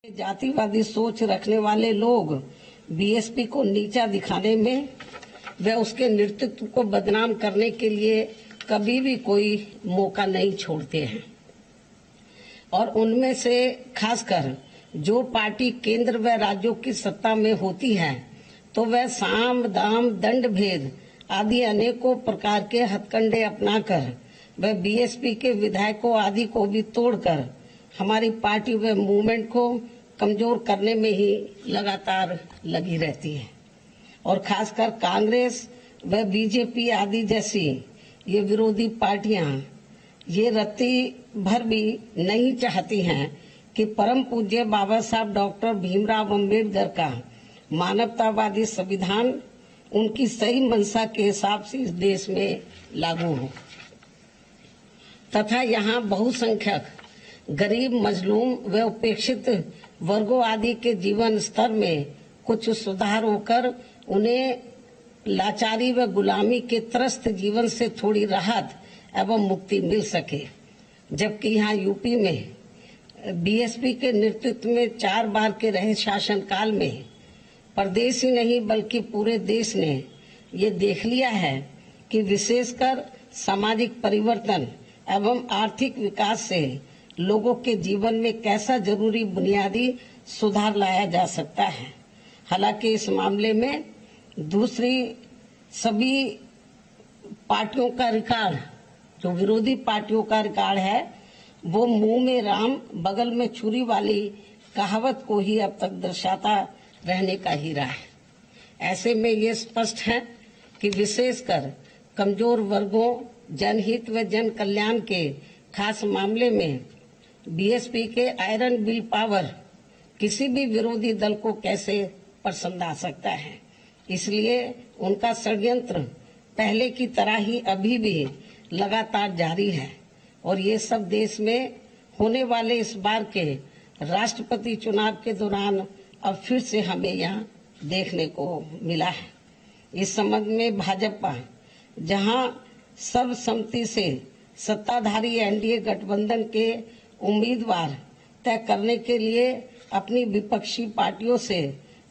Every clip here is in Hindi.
जातिवादी सोच रखने वाले लोग बीएसपी को नीचा दिखाने में व उसके नेतृत्व को बदनाम करने के लिए कभी भी कोई मौका नहीं छोड़ते हैं। और उनमें से खासकर जो पार्टी केंद्र व राज्यों की सत्ता में होती है तो वह साम दाम दंड भेद आदि अनेकों प्रकार के हथकंडे अपनाकर वह बीएसपी के विधायकों आदि को भी तोड़कर हमारी पार्टी व मूवमेंट को कमजोर करने में ही लगातार लगी रहती है। और खासकर कांग्रेस व बीजेपी आदि जैसी ये विरोधी पार्टियां ये रत्ती भर भी नहीं चाहती हैं कि परम पूज्य बाबा साहब डॉक्टर भीमराव अम्बेडकर का मानवतावादी संविधान उनकी सही मंशा के हिसाब से इस देश में लागू हो तथा यहाँ बहुसंख्यक गरीब मजलूम व उपेक्षित वर्गों आदि के जीवन स्तर में कुछ सुधार होकर उन्हें लाचारी व गुलामी के त्रस्त जीवन से थोड़ी राहत एवं मुक्ति मिल सके। जबकि यहाँ यूपी में बीएसपी के नेतृत्व में 4 बार के रहे शासनकाल में प्रदेश ही नहीं बल्कि पूरे देश ने ये देख लिया है कि विशेषकर सामाजिक परिवर्तन एवं आर्थिक विकास से लोगों के जीवन में कैसा जरूरी बुनियादी सुधार लाया जा सकता है। हालांकि इस मामले में दूसरी सभी पार्टियों का रिकॉर्ड, जो विरोधी पार्टियों का रिकॉर्ड है, वो मुंह में राम बगल में छुरी वाली कहावत को ही अब तक दर्शाता रहने का ही रहा है। ऐसे में ये स्पष्ट है कि विशेषकर कमजोर वर्गों, जनहित व जन कल्याण के खास मामले में बीएसपी के आयरन विल पावर किसी भी विरोधी दल को कैसे पसंद आ सकता है। इसलिए उनका षड्यंत्र पहले की तरह ही अभी भी लगातार जारी है और ये सब देश में होने वाले इस बार के राष्ट्रपति चुनाव के दौरान अब फिर से हमें यहाँ देखने को मिला है। इस संबंध में भाजपा जहाँ सर्वसम्मति से सत्ताधारी एनडीए गठबंधन के उम्मीदवार तय करने के लिए अपनी विपक्षी पार्टियों से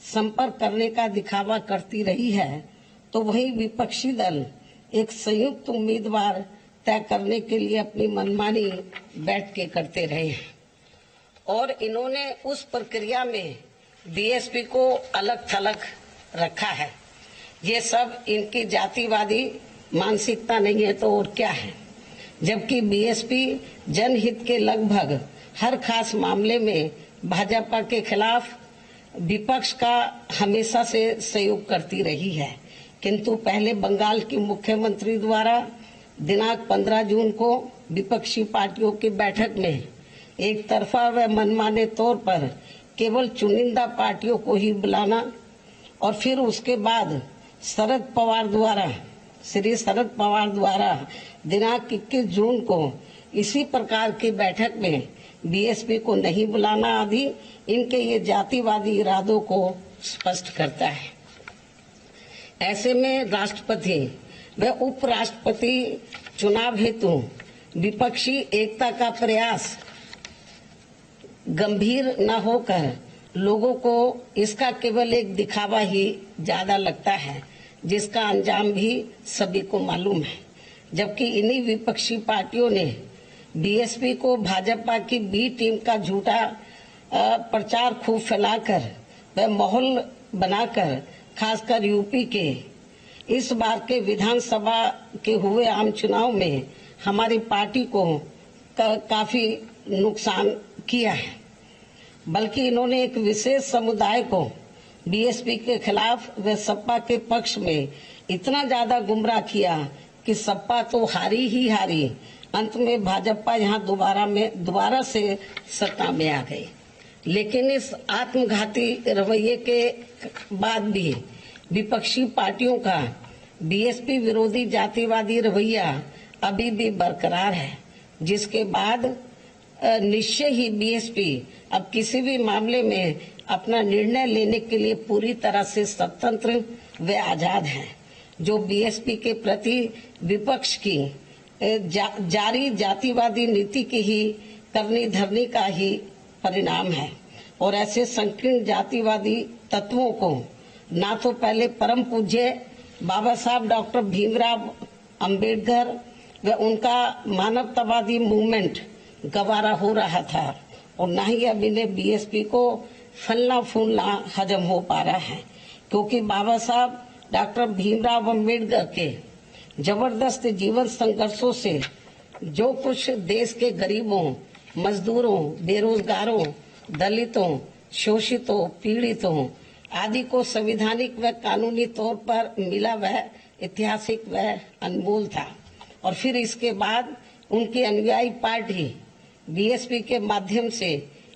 संपर्क करने का दिखावा करती रही है, तो वही विपक्षी दल एक संयुक्त उम्मीदवार तय करने के लिए अपनी मनमानी बैठ के करते रहे हैं और इन्होंने उस प्रक्रिया में बीएसपी को अलग थलग रखा है। ये सब इनकी जातिवादी मानसिकता नहीं है तो और क्या है। जबकि बीएसपी जनहित के लगभग हर खास मामले में भाजपा के खिलाफ विपक्ष का हमेशा से सहयोग करती रही है, किंतु पहले बंगाल की मुख्यमंत्री द्वारा दिनांक 15 जून को विपक्षी पार्टियों की बैठक में एक तरफा व मनमाने तौर पर केवल चुनिंदा पार्टियों को ही बुलाना और फिर उसके बाद श्री शरद पवार द्वारा दिनांक 21 जून को इसी प्रकार की बैठक में बीएसपी को नहीं बुलाना आदि इनके ये जातिवादी इरादों को स्पष्ट करता है। ऐसे में राष्ट्रपति व उपराष्ट्रपति चुनाव हेतु विपक्षी एकता का प्रयास गंभीर न होकर लोगों को इसका केवल एक दिखावा ही ज्यादा लगता है, जिसका अंजाम भी सभी को मालूम है। जबकि इन्हीं विपक्षी पार्टियों ने बीएसपी को भाजपा की बी टीम का झूठा प्रचार खूब फैलाकर व माहौल बनाकर खासकर यूपी के इस बार के विधानसभा के हुए आम चुनाव में हमारी पार्टी को काफी नुकसान किया है। बल्कि इन्होंने एक विशेष समुदाय को बीएसपी के खिलाफ व सपा के पक्ष में इतना ज्यादा गुमराह किया कि सपा तो हारी ही हारी, अंत में भाजपा यहाँ दोबारा से सत्ता में आ गई। लेकिन इस आत्मघाती रवैये के बाद भी विपक्षी पार्टियों का बीएसपी विरोधी जातिवादी रवैया अभी भी बरकरार है, जिसके बाद निश्चय ही बीएसपी अब किसी भी मामले में अपना निर्णय लेने के लिए पूरी तरह से स्वतंत्र व आजाद है, जो बीएसपी के प्रति विपक्ष की जारी जातिवादी नीति की ही करनी धरनी का ही परिणाम है। और ऐसे संकीर्ण जातिवादी तत्वों को ना तो पहले परम पूज्य बाबा साहब डॉक्टर भीमराव अंबेडकर व उनका मानवतावादी मूवमेंट गवारा हो रहा था और न ही अब इन्हें बीएसपी को फलना फूलना हजम हो पा रहा है, क्योंकि बाबा साहब डॉक्टर भीमराव अंबेडकर के जबरदस्त जीवन संघर्षों से जो कुछ देश के गरीबों, मजदूरों, बेरोजगारों, दलितों, शोषितों, पीड़ितों आदि को संवैधानिक व कानूनी तौर पर मिला वह ऐतिहासिक व अनमोल था। और फिर इसके बाद उनकी अनुयायी पार्टी बीएसपी के माध्यम से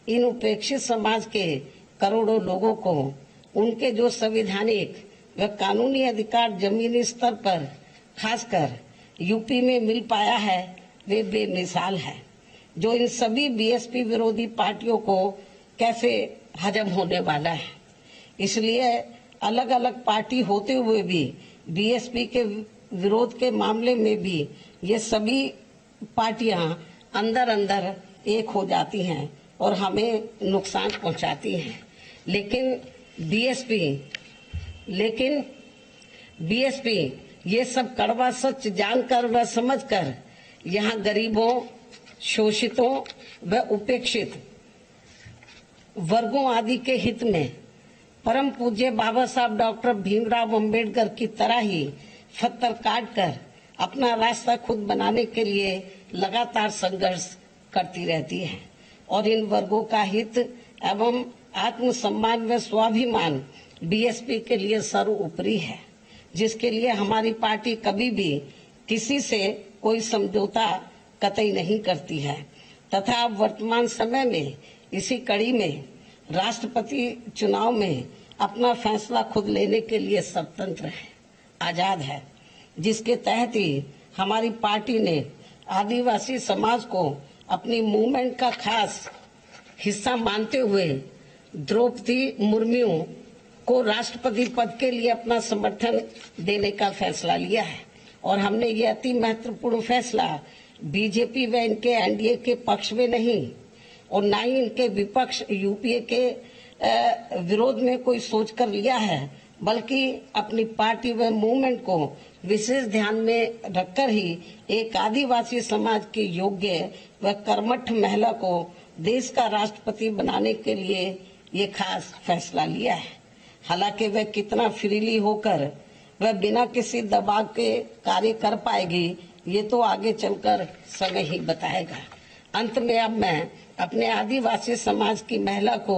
इन उपेक्षित समाज के करोड़ों लोगों को उनके जो संवैधानिक व कानूनी अधिकार जमीनी स्तर पर खासकर यूपी में मिल पाया है वे बेमिसाल है, जो इन सभी बीएसपी विरोधी पार्टियों को कैसे हजम होने वाला है। इसलिए अलग अलग पार्टी होते हुए भी बीएसपी के विरोध के मामले में भी ये सभी पार्टियां अंदर अंदर एक हो जाती हैं और हमें नुकसान पहुंचाती हैं। लेकिन बीएसपी ये सब कड़वा सच जानकर व समझकर यहाँ गरीबों, शोषितों व उपेक्षित वर्गों आदि के हित में परम पूज्य बाबा साहब डॉक्टर भीमराव अंबेडकर की तरह ही पत्थर काट कर अपना रास्ता खुद बनाने के लिए लगातार संघर्ष करती रहती है और इन वर्गों का हित एवं आत्मसम्मान व स्वाभिमान बीएसपी के लिए सर्वोपरि है, जिसके लिए हमारी पार्टी कभी भी किसी से कोई समझौता कतई नहीं करती है तथा वर्तमान समय में इसी कड़ी में राष्ट्रपति चुनाव में अपना फैसला खुद लेने के लिए स्वतंत्र है, आजाद है, जिसके तहत ही हमारी पार्टी ने आदिवासी समाज को अपनी मूवमेंट का खास हिस्सा मानते हुए द्रौपदी मुर्मू को राष्ट्रपति पद के लिए अपना समर्थन देने का फैसला लिया है। और हमने ये अति महत्वपूर्ण फैसला बीजेपी व इनके एनडीए के पक्ष में नहीं और न ही इनके विपक्ष यूपीए के विरोध में कोई सोचकर लिया है, बल्कि अपनी पार्टी व मूवमेंट को विशेष ध्यान में रखकर ही एक आदिवासी समाज की योग्य व कर्मठ महिला को देश का राष्ट्रपति बनाने के लिए ये खास फैसला लिया है। हालांकि वह कितना फ्रीली होकर वह बिना किसी दबाव के कार्य कर पाएगी ये तो आगे चलकर समय ही बताएगा। अंत में अब मैं अपने आदिवासी समाज की महिला को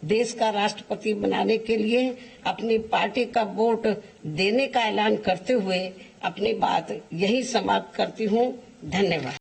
देश का राष्ट्रपति बनाने के लिए अपनी पार्टी का वोट देने का ऐलान करते हुए अपनी बात यही समाप्त करती हूँ। धन्यवाद।